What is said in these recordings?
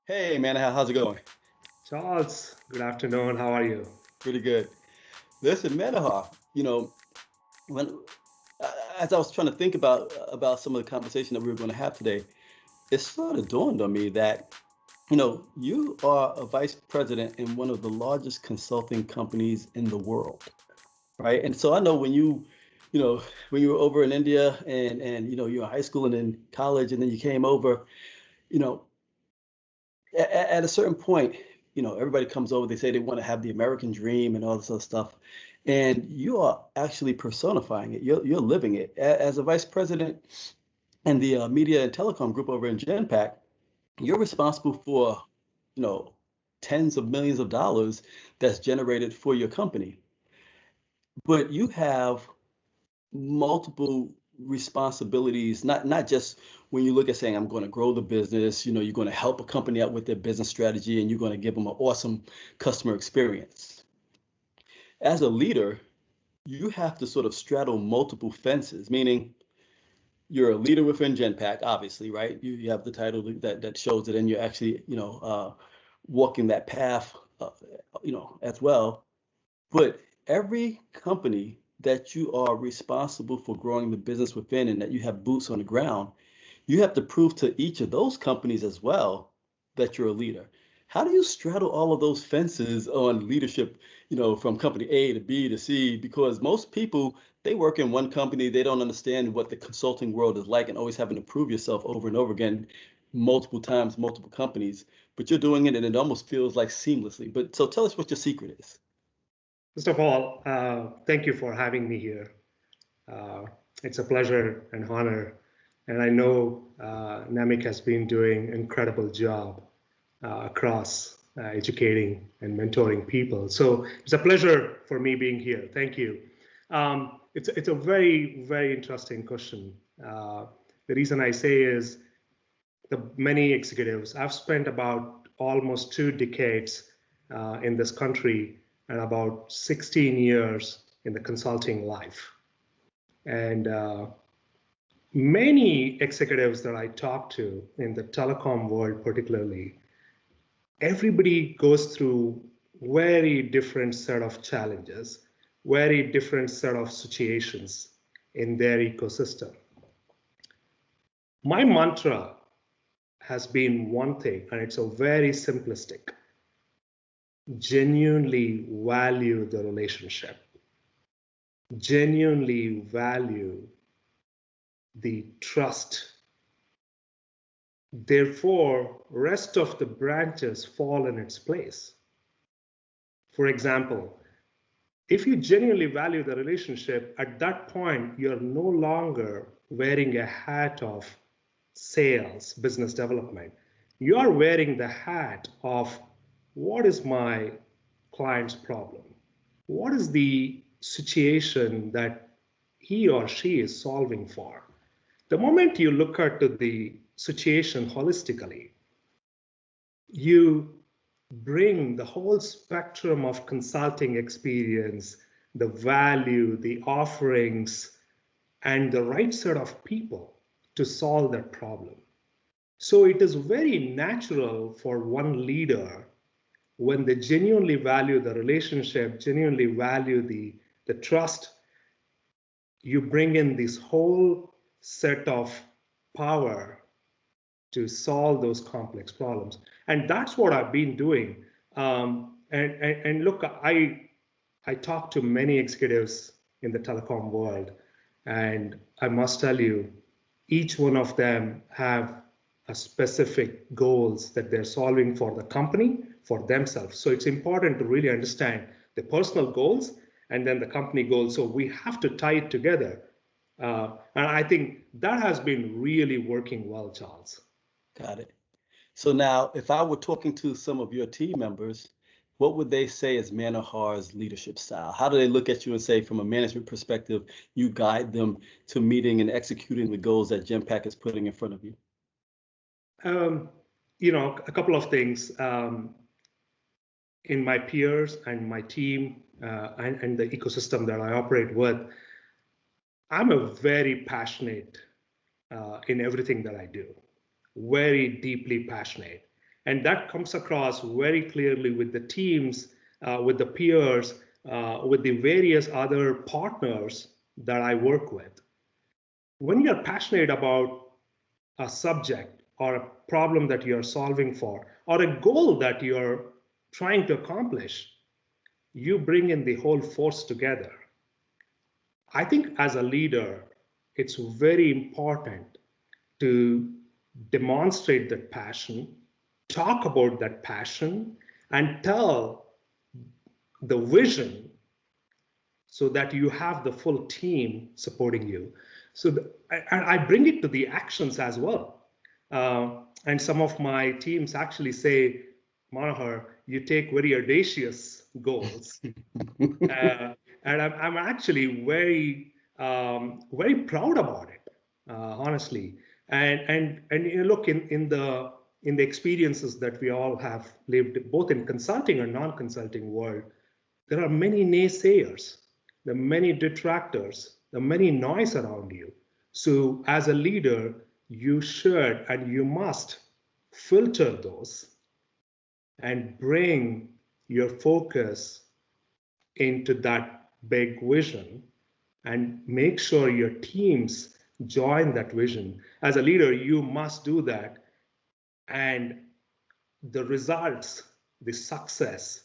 Hey, man, how's it going? Charles, good afternoon. How are you? Pretty good. Listen, Manahar, when as I was trying to think about some of the conversation that we were going to have today, it sort of dawned on me that, you are a vice president in one of the largest consulting companies in the world, right? And so I know you know, when you were over in India and you were in high school and then college and then you came over, you know, at a certain point, everybody comes over, they say they want to have the American dream and all this other stuff. And you are actually personifying it. You're living it. As a vice president in the media and telecom group over in Genpact, you're responsible for, you know, tens of millions of dollars that's generated for your company. But you have multiple responsibilities, not just when you look at saying, I'm going to grow the business, you're going to help a company out with their business strategy and you're going to give them an awesome customer experience. As a leader, you have to sort of straddle multiple fences, meaning you're a leader within Genpact, obviously, right? You have the title that shows it, and you're actually, walking that path, as well. But every company that you are responsible for growing the business within and that you have boots on the ground, you have to prove to each of those companies as well that you're a leader. How do you straddle all of those fences on leadership, from company A to B to C? Because most people, they work in one company, they don't understand what the consulting world is like and always having to prove yourself over and over again, multiple times, multiple companies. But you're doing it and it almost feels like seamlessly. But so tell us what your secret is. First of all, thank you for having me here. Uh, it's a pleasure and honor. And I know NAMIC has been doing an incredible job across educating and mentoring people. So it's a pleasure for me being here. Thank you. It's a very, very interesting question. The reason I say is the many executives. I've spent about almost 2 decades in this country and about 16 years in the consulting life. And many executives that I talk to in the telecom world, particularly, everybody goes through very different set of challenges, very different set of situations in their ecosystem. My mantra has been one thing, and it's a very simplistic: genuinely value the relationship, genuinely value the trust. Therefore, rest of the branches fall in its place. For example, if you genuinely value the relationship, at that point, you're no longer wearing a hat of sales, business development. You are wearing the hat of what is my client's problem? What is the situation that he or she is solving for? The moment you look at the situation holistically, you bring the whole spectrum of consulting experience, the value, the offerings, and the right set of people to solve that problem. So it is very natural for one leader, when they genuinely value the relationship, genuinely value the trust, you bring in this whole set of power to solve those complex problems. And that's what I've been doing. And look, I talk to many executives in the telecom world, and I must tell you, each one of them have a specific goals that they're solving for the company, for themselves. So it's important to really understand the personal goals and then the company goals. So we have to tie it together. And I think that has been really working well, Charles. Got it. So now, if I were talking to some of your team members, what would they say is Manahar's leadership style? How do they look at you and say, from a management perspective, you guide them to meeting and executing the goals that Genpact is putting in front of you? Um, a couple of things. In my peers and my team and the ecosystem that I operate with, I'm a very passionate in everything that I do, very deeply passionate. And that comes across very clearly with the teams, with the peers, with the various other partners that I work with. When you're passionate about a subject or a problem that you're solving for, or a goal that you're trying to accomplish, you bring in the whole force together. I think as a leader, it's very important to demonstrate that passion, talk about that passion, and tell the vision so that you have the full team supporting you. So I bring it to the actions as well. And some of my teams actually say, Manahar, you take very audacious goals. And I'm actually very proud about it, honestly. And you know, look in the experiences that we all have lived, both in consulting and non-consulting world, there are many naysayers, there are many detractors, there are many noise around you. So as a leader, you should and you must filter those and bring your focus into that big vision and make sure your teams join that vision. As a leader, you must do that. And the results, the success,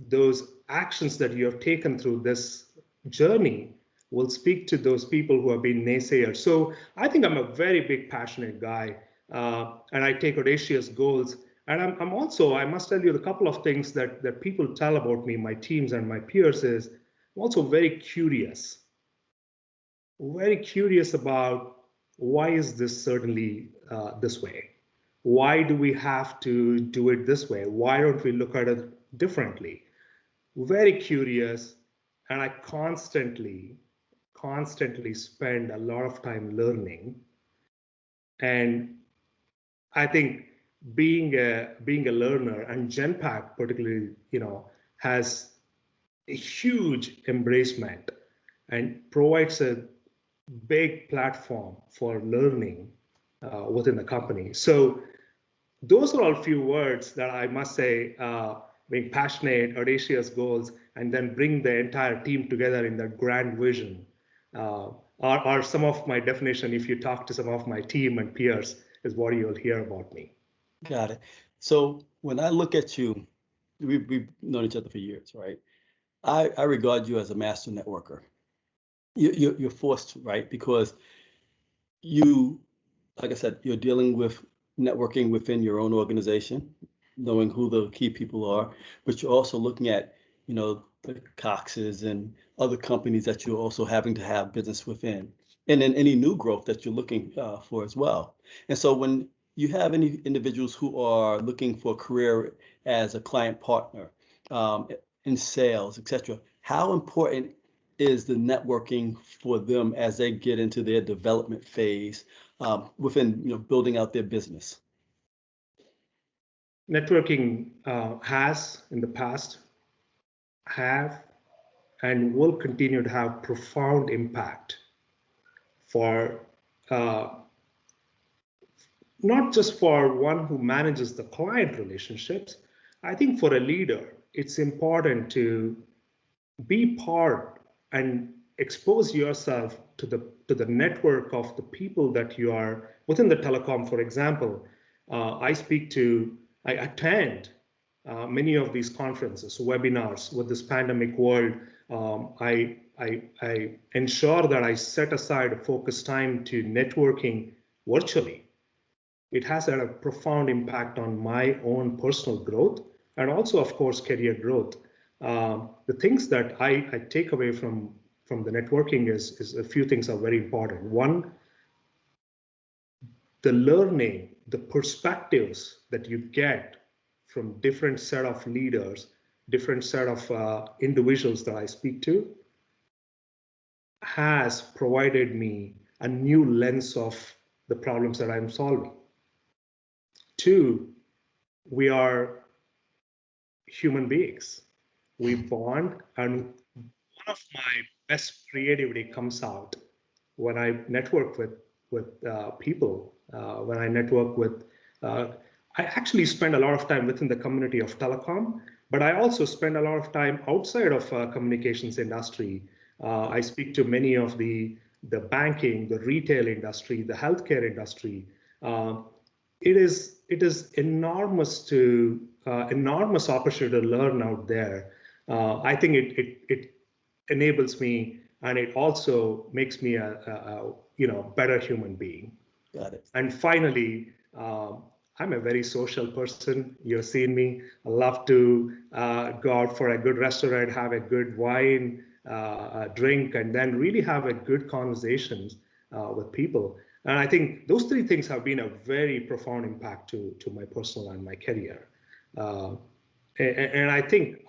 those actions that you have taken through this journey will speak to those people who have been naysayers. So I think I'm a very big, passionate guy, and I take audacious goals. And I'm also, I must tell you, the couple of things that people tell about me, my teams and my peers, is I'm also very curious about why is this certainly this way? Why do we have to do it this way? Why don't we look at it differently? Very curious, and I constantly spend a lot of time learning. And I think being a learner, and Genpact particularly, you know, has a huge embracement and provides a big platform for learning within the company. So those are all few words that I must say, being passionate, audacious goals, and then bring the entire team together in that grand vision are some of my definition. If you talk to some of my team and peers, is what you'll hear about me. Got it. So when I look at you, we've known each other for years, right? I regard you as a master networker. You're forced to, right? Because you, like I said, you're dealing with networking within your own organization, knowing who the key people are, but you're also looking at, you know, the Coxes and other companies that you're also having to have business within, and then any new growth that you're looking for as well. And so when you have any individuals who are looking for a career as a client partner in sales, etc., how important is the networking for them as they get into their development phase within, you know, building out their business? Networking has in the past, have, and will continue to have profound impact for not just for one who manages the client relationships. I think for a leader, it's important to be part and expose yourself to the network of the people that you are within the telecom. For example, I attend many of these conferences, webinars. With this pandemic world, I ensure that I set aside a focused time to networking virtually. It has had a profound impact on my own personal growth and also, of course, career growth. The things that I take away from the networking is a few things are very important. One, the learning, the perspectives that you get from different set of leaders, different set of individuals that I speak to, has provided me a new lens of the problems that I'm solving. Two, we are human beings. We bond, and one of my best creativity comes out when I network with people. When I network with, I actually spend a lot of time within the community of telecom, but I also spend a lot of time outside of communications industry. I speak to many of the banking, the retail industry, the healthcare industry. Uh, it is enormous opportunity to learn out there. I think it enables me, and it also makes me a better human being. Got it. And finally, I'm a very social person. You've seen me. I love to go out for a good restaurant, have a good wine, drink, and then really have a good conversations with people. And I think those three things have been a very profound impact to my personal and my career. Uh, and I think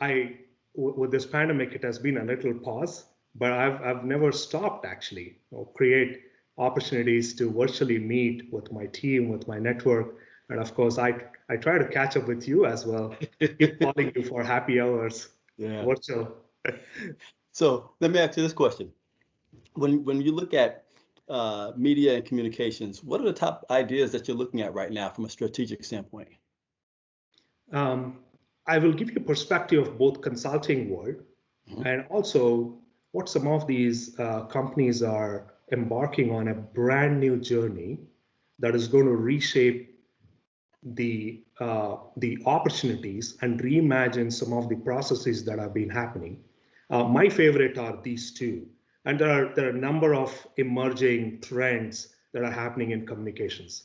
with this pandemic, it has been a little pause, but I've never stopped actually, create opportunities to virtually meet with my team, with my network. And of course, I try to catch up with you as well. Keep calling you for happy hours, Yeah. virtual. So let me ask you this question. When you look at media and communications, what are the top ideas that you're looking at right now from a strategic standpoint? Um, I will give you a perspective of both consulting world and also what some of these companies are embarking on a brand new journey that is going to reshape the opportunities and reimagine some of the processes that have been happening. My favorite are these two, and there are a number of emerging trends that are happening in communications.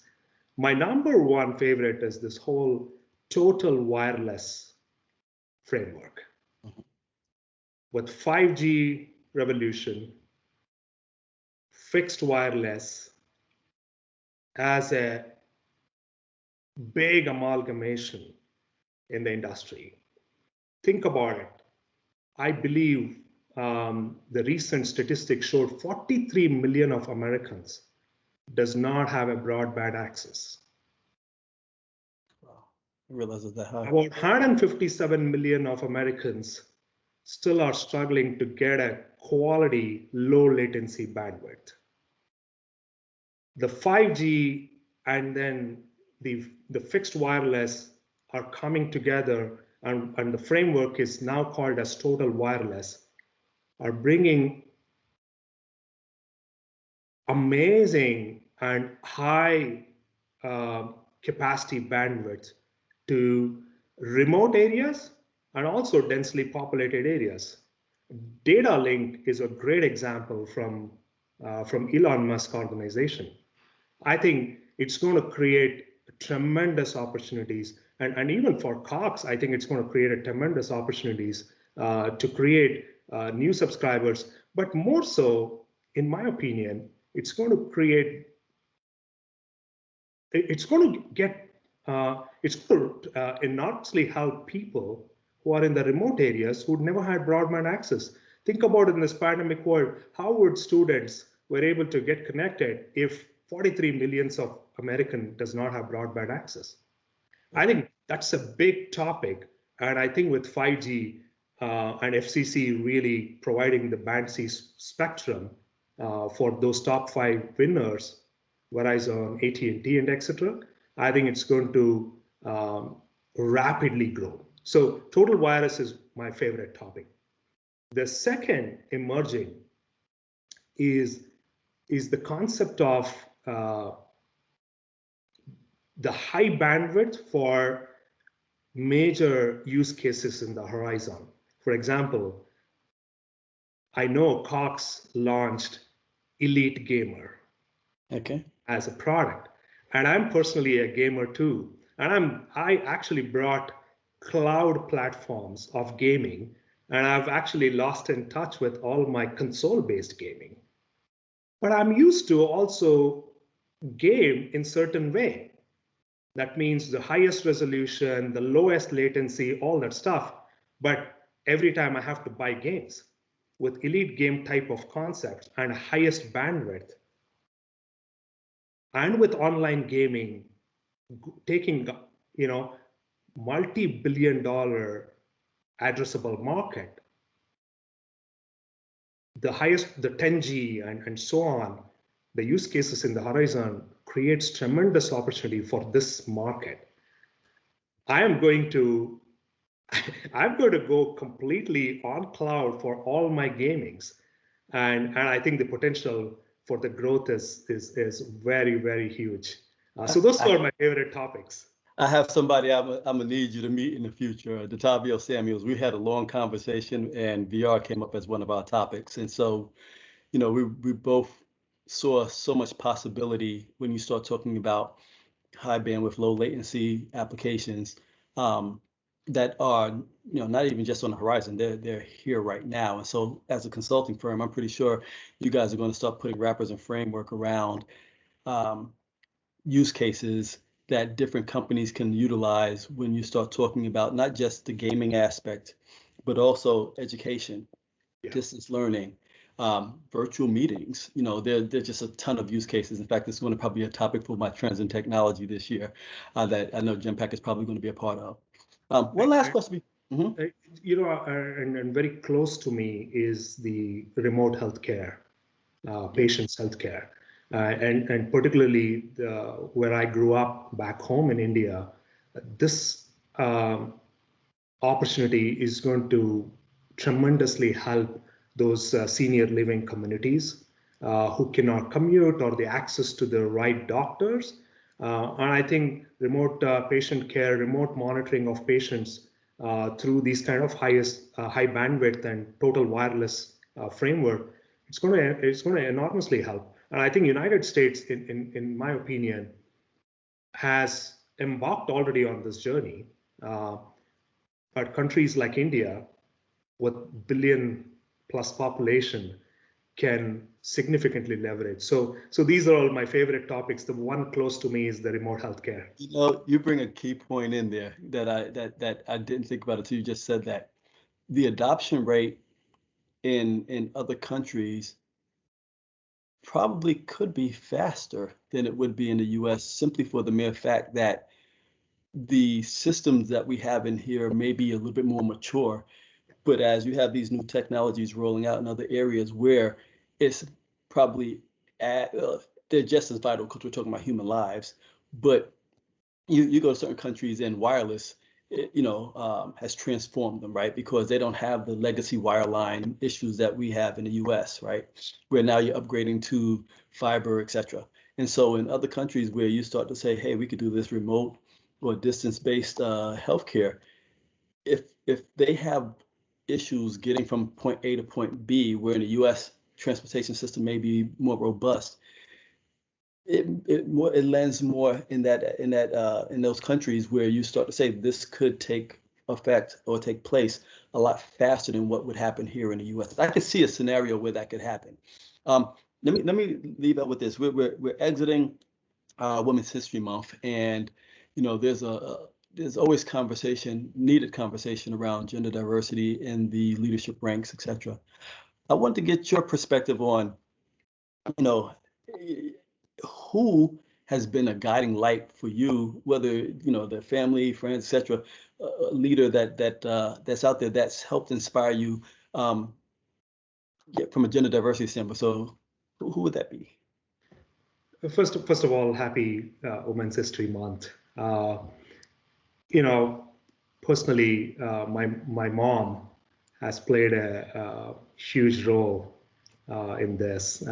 My number one favorite is this whole total wireless framework. With 5G revolution, fixed wireless as a big amalgamation in the industry. Think about it. I believe the recent statistics showed 43 million of Americans does not have a broadband access. Wow. I realize it's that high. About 157 million of Americans still are struggling to get a quality low latency bandwidth. The 5G and then the fixed wireless are coming together, and the framework is now called as total wireless, are bringing amazing and high capacity bandwidth to remote areas and also densely populated areas. Data link is a great example from Elon Musk organization. I think it's going to create tremendous opportunities, and even for Cox, I think it's going to create a tremendous opportunities to create new subscribers. But more so, in my opinion, it's going to create, it's going to get, it's going to enormously help people who are in the remote areas who never had broadband access. Think about it in this pandemic world, how would students were able to get connected if 43 millions of American does not have broadband access? I think that's a big topic. And I think with 5G and FCC really providing the band C spectrum for those top 5 winners, Verizon, AT&T, and etc., I think it's going to rapidly grow. So total wireless is my favorite topic. The second emerging is the concept of the high bandwidth for major use cases in the horizon. For example, I know Cox launched Elite Gamer as a product, and I'm personally a gamer too. And I actually brought cloud platforms of gaming, and I've actually lost in touch with all my console-based gaming. But I'm used to also game in certain way. That means the highest resolution, the lowest latency, all that stuff. But every time I have to buy games with elite game type of concepts and highest bandwidth, and with online gaming taking, multi-billion-dollar addressable market, the highest, the 10G and so on, the use cases in the horizon creates tremendous opportunity for this market. I am going to I'm going to go completely on cloud for all my gamings, and I think the potential for the growth is very, very huge. So those I, were my favorite topics. I have somebody I'm gonna need you to meet in the future, Detavio Samuels. We had a long conversation, and VR came up as one of our topics. And so, we both saw so much possibility when you start talking about high bandwidth, low latency applications um, that are, not even just on the horizon. They're here right now. And so, as a consulting firm, I'm pretty sure you guys are going to start putting wrappers and framework around um, use cases that different companies can utilize when you start talking about not just the gaming aspect, but also education, Yeah. distance learning, virtual meetings. There's just a ton of use cases. In fact, it's going to probably be a topic for my trends in technology this year that I know Genpack is probably going to be a part of. One last question. Mhm. And very close to me is the remote healthcare, Yeah. patients' healthcare, and particularly where I grew up back home in India. This opportunity is going to tremendously help those senior living communities who cannot commute or the access to the right doctors. And I think remote patient care, remote monitoring of patients through these kind of high bandwidth and total wireless framework, it's going to enormously help. And I think United States, in my opinion, has embarked already on this journey. Uh, but countries like India, with billion plus population, can significantly leverage. So these are all my favorite topics. The one close to me is the remote healthcare. You bring a key point in there that I didn't think about until you just said that. The adoption rate in other countries probably could be faster than it would be in the US simply for the mere fact that the systems that we have in here may be a little bit more mature. But as you have these new technologies rolling out in other areas where it's probably they're just as vital because we're talking about human lives. But you go to certain countries and wireless, has transformed them, right? Because they don't have the legacy wireline issues that we have in the U.S., right? Where now you're upgrading to fiber, et cetera. And so in other countries where you start to say, hey, we could do this remote or distance-based healthcare, if they have issues getting from point A to point B, where in the U.S. transportation system may be more robust, it lends more in those countries where you start to say this could take effect or take place a lot faster than what would happen here in the U.S. I could see a scenario where that could happen. Um, let me leave out with this. We're exiting Women's History Month, and there's always needed conversation around gender diversity in the leadership ranks, etc. I want to get your perspective on, you know, who has been a guiding light for you, whether the family, friends, etc., a leader that's out there that's helped inspire you, um, from a gender diversity standpoint. So, who would that be? First of all, happy Women's History Month. Uh, you know, Personally, my mom has played a huge role in this.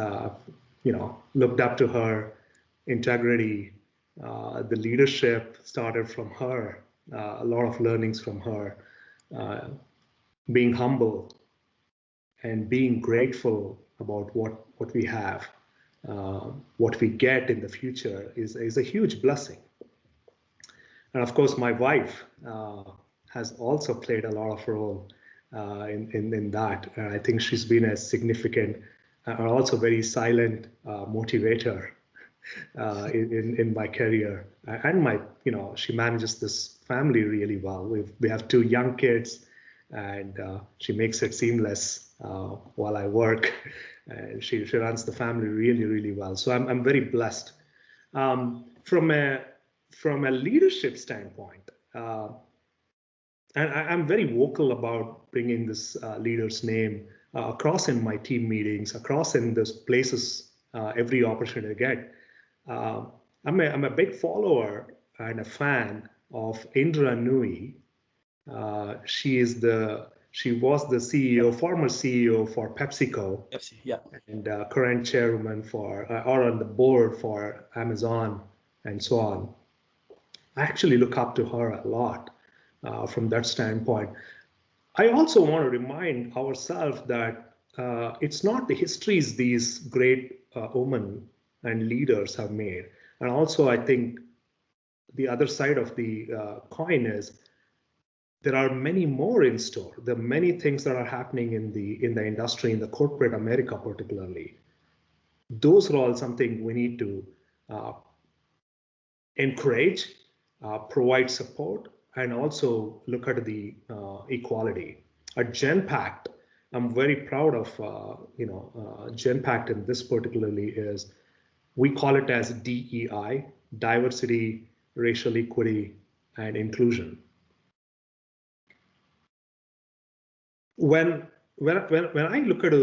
Looked up to her integrity. The leadership started from her. A lot of learnings from her. Uh, Being humble and being grateful about what we have, what we get in the future is a huge blessing. And of course, my wife has also played a lot of role in that. I think she's been a significant, also very silent motivator in my career. And she manages this family really well. We have two young kids, and she makes it seamless while I work. And she runs the family really, really well. So I'm very blessed. From a leadership standpoint, and I'm very vocal about bringing this leader's name across in my team meetings, across in those places, every opportunity I get. I'm a big follower and a fan of Indra Nui. She was the CEO, former CEO for PepsiCo, FC, yeah. and current chairwoman or on the board for Amazon and so on. I actually look up to her a lot from that standpoint. I also want to remind ourselves that it's not the histories these great women and leaders have made. And also, I think the other side of the coin is there are many more in store. There are many things that are happening in the industry, in the corporate America particularly. Those are all something we need to encourage, provide support, and also look at the equality. At Genpact, I'm very proud of Genpact in this particularly is we call it as DEI, diversity, racial equity, and inclusion. When I look at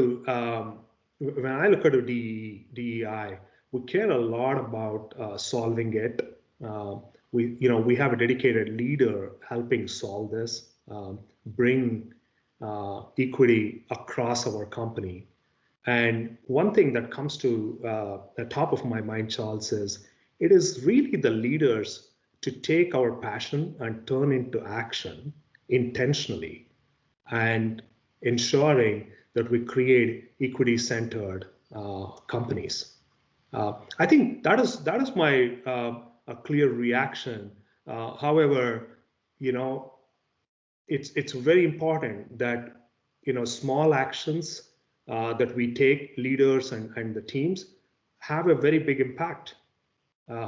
DEI, we care a lot about solving it. We have a dedicated leader helping solve this, bring equity across our company. And one thing that comes to the top of my mind, Charles, is it is really the leaders to take our passion and turn into action intentionally, and ensuring that we create equity-centered companies. I think that is my a clear reaction. However, it's very important that small actions that we take, leaders and the teams, have a very big impact. And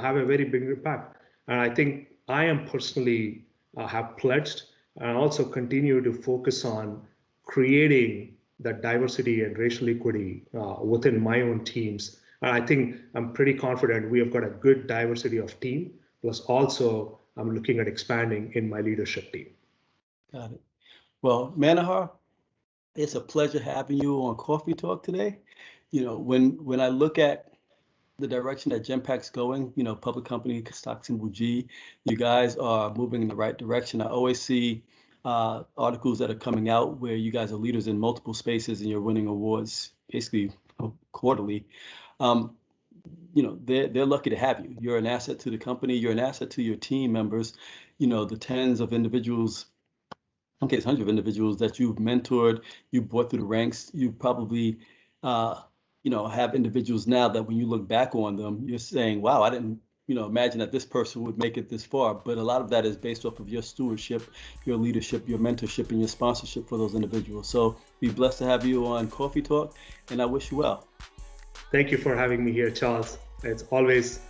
I think I am personally have pledged and also continue to focus on creating that diversity and racial equity within my own teams. And I think I'm pretty confident we have got a good diversity of team. Plus also I'm looking at expanding in my leadership team. Got it. Well, Manahar, it's a pleasure having you on Coffee Talk today. When I look at the direction that Genpact's going, public company, stock symbol G, you guys are moving in the right direction. I always see articles that are coming out where you guys are leaders in multiple spaces and you're winning awards basically quarterly. They're lucky to have you. You're an asset to the company. You're an asset to your team members. The tens of individuals, in some cases hundreds of individuals that you've mentored, you brought through the ranks. You probably, have individuals now that when you look back on them, you're saying, wow, I didn't, imagine that this person would make it this far. But a lot of that is based off of your stewardship, your leadership, your mentorship, and your sponsorship for those individuals. So be blessed to have you on Coffee Talk, and I wish you well. Thank you for having me here, Charles. It's always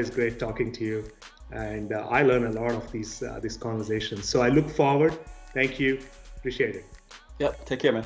great talking to you, and I learn a lot of these conversations. So I look forward. Thank you. Appreciate it. Yep. Take care, man.